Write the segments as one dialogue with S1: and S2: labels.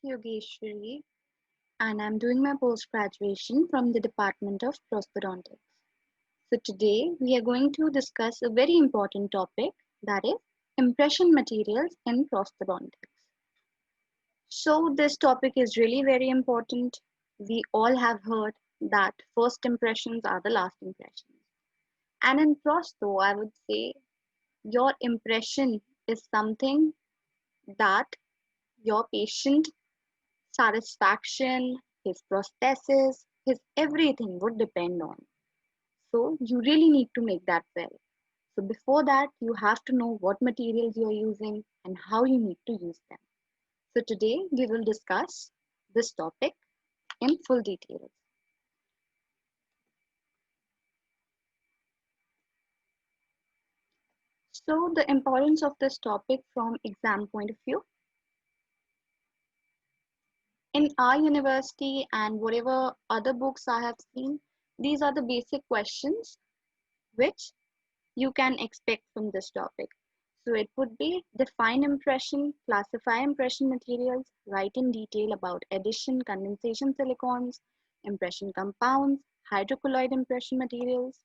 S1: Yogeshwari, and I'm doing my post graduation from the Department of Prosthodontics. So, today we are going to discuss a very important topic, that is impression materials in prosthodontics. So, this topic is really very important. We all have heard that first impressions are the last impressions. And in prosto, I would say your impression is something that your patient satisfaction, his prosthesis, his everything would depend on. So you really need to make that well. So before that, you have to know what materials you're using and how you need to use them. So today we will discuss this topic in full details. So the importance of this topic from exam point of view. In our university and whatever other books I have seen, these are the basic questions which you can expect from this topic. So it would be define impression, classify impression materials, write in detail about addition, condensation silicones, impression compounds, hydrocolloid impression materials,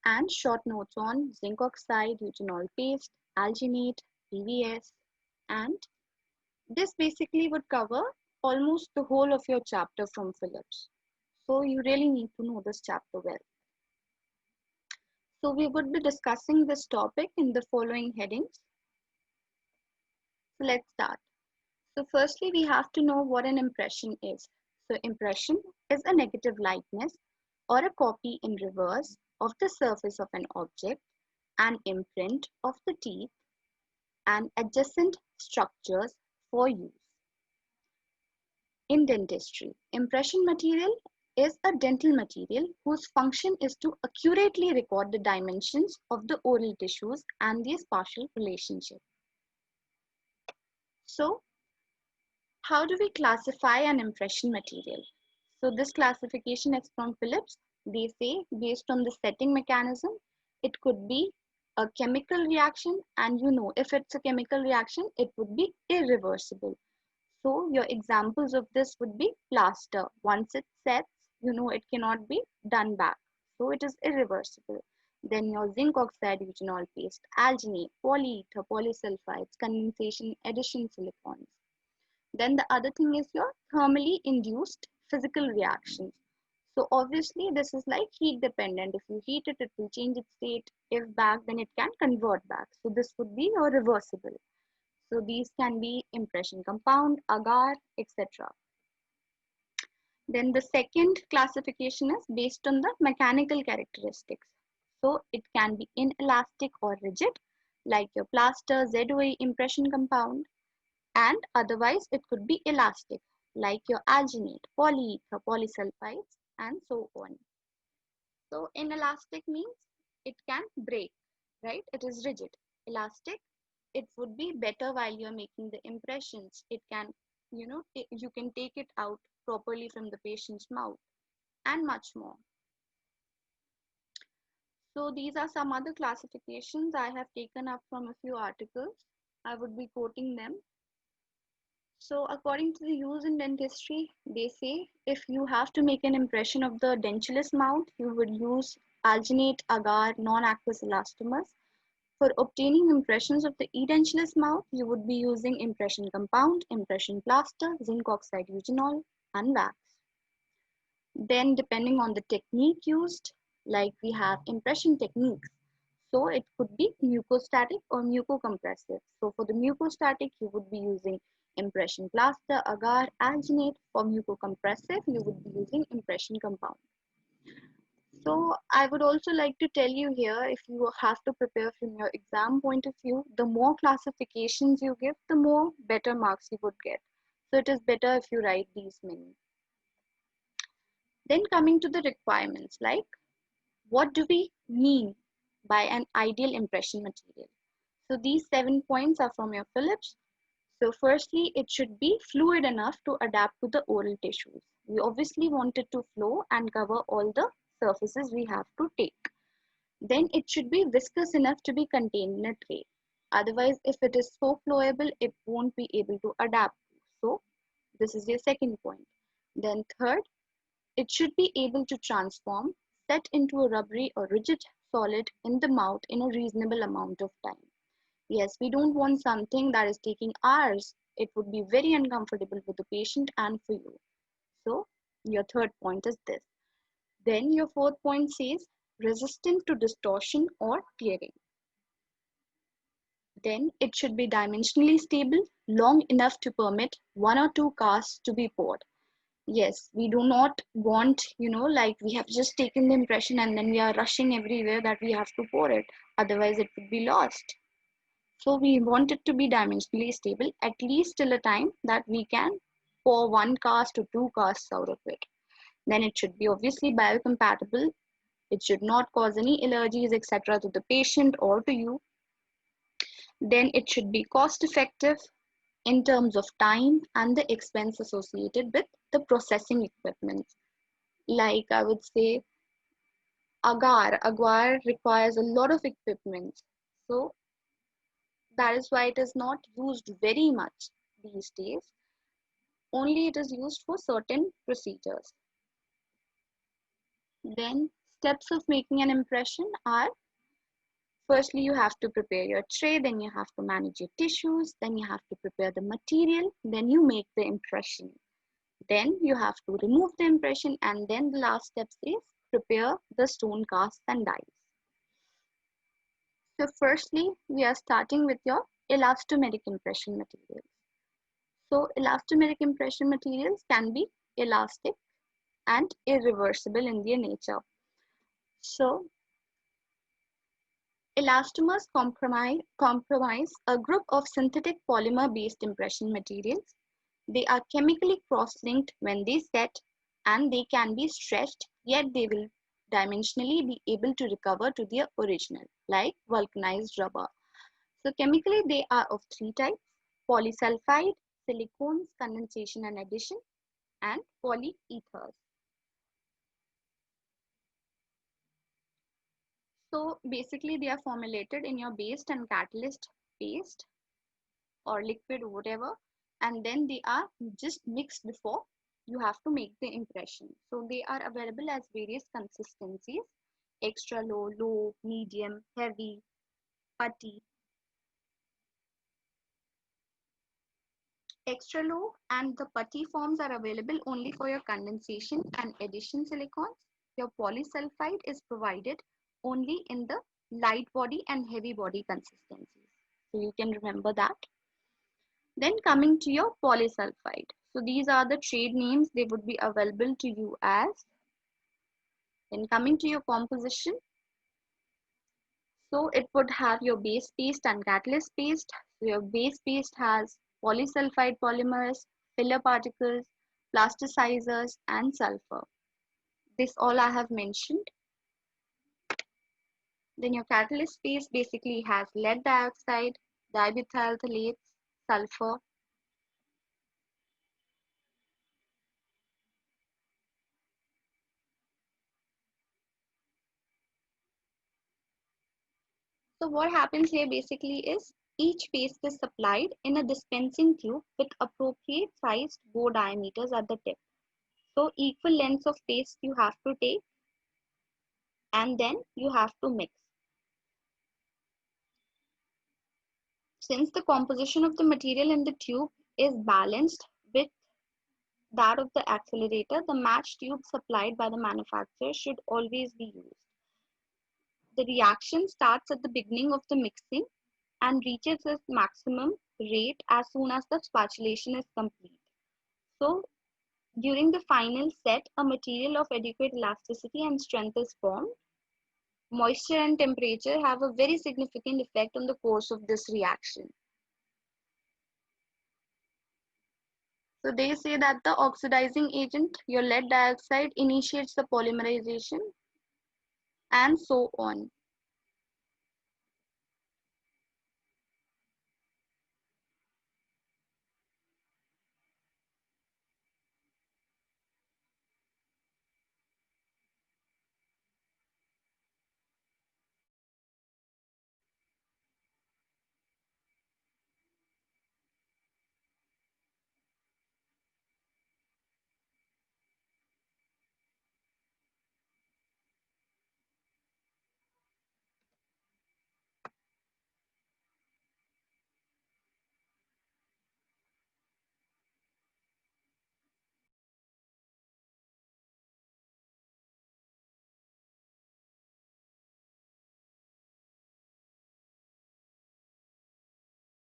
S1: and short notes on zinc oxide, eugenol paste, alginate, PVS, and this basically would cover almost the whole of your chapter from Phillips. So you really need to know this chapter well. So we would be discussing this topic in the following headings. So let's start. So firstly, we have to know what an impression is. So impression is a negative likeness or a copy in reverse of the surface of an object, an imprint of the teeth and adjacent structures for use. In dentistry, impression material is a dental material whose function is to accurately record the dimensions of the oral tissues and their spatial relationship. So, how do we classify an impression material? So this classification is from Phillips. They say based on the setting mechanism, it could be a chemical reaction, and you know if it's a chemical reaction, it would be irreversible. So your examples of this would be plaster. Once it sets, you know it cannot be done back. So it is irreversible. Then your zinc oxide eugenol paste, alginate, polyether, polysulfides, condensation, addition silicones. Then the other thing is your thermally induced physical reactions. So obviously this is like heat dependent. If you heat it, it will change its state. If back, then it can convert back. So this would be your reversible. So these can be impression compound, agar, etc. Then the second classification is based on the mechanical characteristics. So it can be inelastic or rigid, like your plaster, ZOA impression compound, and otherwise it could be elastic, like your alginate, polyether, polysulfides, and so on. So inelastic means it can break, right? It is rigid. Elastic, it would be better while you're making the impressions. It can, you can take it out properly from the patient's mouth and much more. So these are some other classifications I have taken up from a few articles. I would be quoting them. So according to the use in dentistry, they say if you have to make an impression of the dentulous mouth, you would use alginate, agar, non-aqueous elastomers. For obtaining impressions of the edentulous mouth, you would be using impression compound, impression plaster, zinc oxide eugenol, and wax. Then depending on the technique used, like we have impression techniques. So it could be mucostatic or mucocompressive. So for the mucostatic, you would be using impression plaster, agar, alginate. For mucocompressive, you would be using impression compound. So I would also like to tell you here, if you have to prepare from your exam point of view, the more classifications you give, the more better marks you would get. So it is better if you write these many. Then coming to the requirements, like what do we mean by an ideal impression material? So these 7 points are from your Phillips. So firstly, it should be fluid enough to adapt to the oral tissues. We obviously want it to flow and cover all the surfaces we have to take. Then it should be viscous enough to be contained in a tray. Otherwise, if it is so flowable, it won't be able to adapt. So This is your second point. Then third, it should be able to transform, set into a rubbery or rigid solid in the mouth in a reasonable amount of time. Yes, we don't want something that is taking hours. It would be very uncomfortable for the patient and for you. So your third point is this. Then your fourth point says resistant to distortion or tearing. Then it should be dimensionally stable, long enough to permit one or two casts to be poured. Yes, we do not want, like we have just taken the impression and then we are rushing everywhere that we have to pour it. Otherwise, it would be lost. So we want it to be dimensionally stable, at least till a time that we can pour one cast or two casts out of it. Then it should be obviously biocompatible. It should not cause any allergies, etc. to the patient or to you. Then it should be cost effective in terms of time and the expense associated with the processing equipment. Like I would say, agar requires a lot of equipment. So that is why it is not used very much these days. Only it is used for certain procedures. Then steps of making an impression are, firstly, you have to prepare your tray, then you have to manage your tissues, then you have to prepare the material, then you make the impression. Then you have to remove the impression, and then the last step is prepare the stone casts and dies. So firstly, we are starting with your elastomeric impression materials. So elastomeric impression materials can be elastic and irreversible in their nature. So elastomers comprise a group of synthetic polymer-based impression materials. They are chemically cross-linked when they set, and they can be stretched, yet they will dimensionally be able to recover to their original, like vulcanized rubber. So chemically, they are of three types: polysulfide, silicones, condensation and addition, and polyethers. So basically, they are formulated in your base and catalyst paste or liquid or whatever, and then they are just mixed before you have to make the impression. So they are available as various consistencies: extra low, low, medium, heavy, putty. Extra low and the putty forms are available only for your condensation and addition silicones. Your polysulfide is provided only in the light body and heavy body consistencies. So you can remember that. Then coming to your polysulfide. So these are the trade names they would be available to you as. Then coming to your composition. So it would have your base paste and catalyst paste. So your base paste has polysulfide polymers, filler particles, plasticizers, and sulfur. This all I have mentioned. Then your catalyst paste basically has lead dioxide, dimethyl phthalates, sulfur. So what happens here basically is each paste is supplied in a dispensing tube with appropriate sized bore diameters at the tip. So equal lengths of paste you have to take, and then you have to mix. Since the composition of the material in the tube is balanced with that of the accelerator, the matched tube supplied by the manufacturer should always be used. The reaction starts at the beginning of the mixing and reaches its maximum rate as soon as the spatulation is complete. So during the final set, a material of adequate elasticity and strength is formed. Moisture and temperature have a very significant effect on the course of this reaction. So they say that the oxidizing agent, your lead dioxide, initiates the polymerization and so on.